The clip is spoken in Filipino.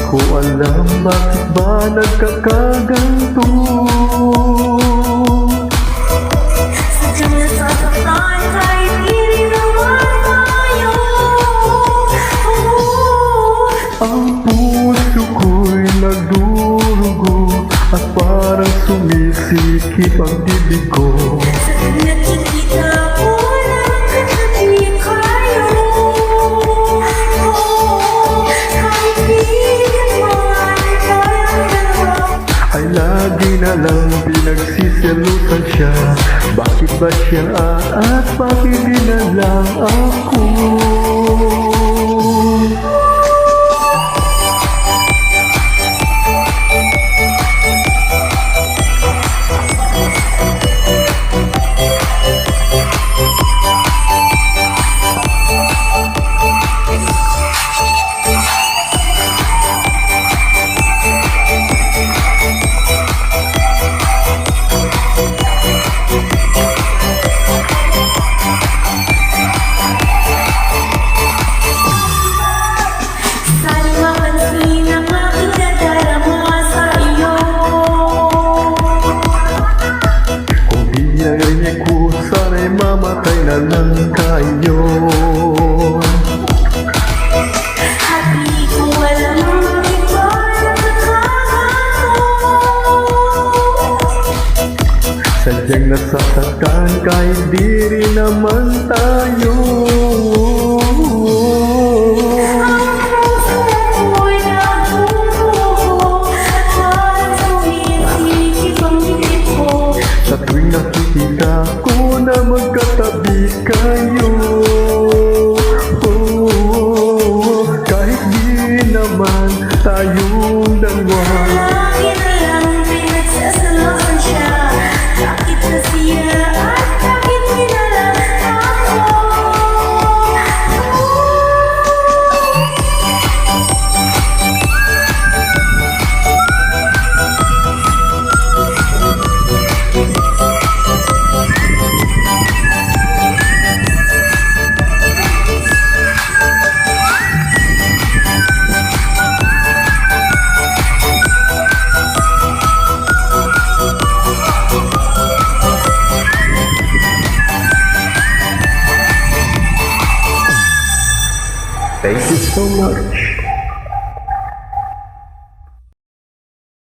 Ko alam bakit ba nagkakaganto. Sadyang nasasaktan kahit di rin naman tayo. Ang puso ko'y nagdurugo at parang sumisikip ang bibig ko. Sa nakikita ko lang katabi kayo. Kahit di naman tayong dalawa. Ay lagi na lang pinagsisilutan siya. Bakit ba siya at bakit di na lang ako? Sana'y mamatay na lang tayo. At di ko alam kung iba nakakagato. Sadyang nasasaktan kahit di rin naman tayo. Ang puso ko'y nagbubuo at parang sumisikip ang bibig ko. Sa tuwing nakikita ko na magkatabi kayo, kahit di naman tayong dalawa. Lagi na lang pinagsasalosan siya. Bakit na siya at bakit di na lang ako? Thank you so much.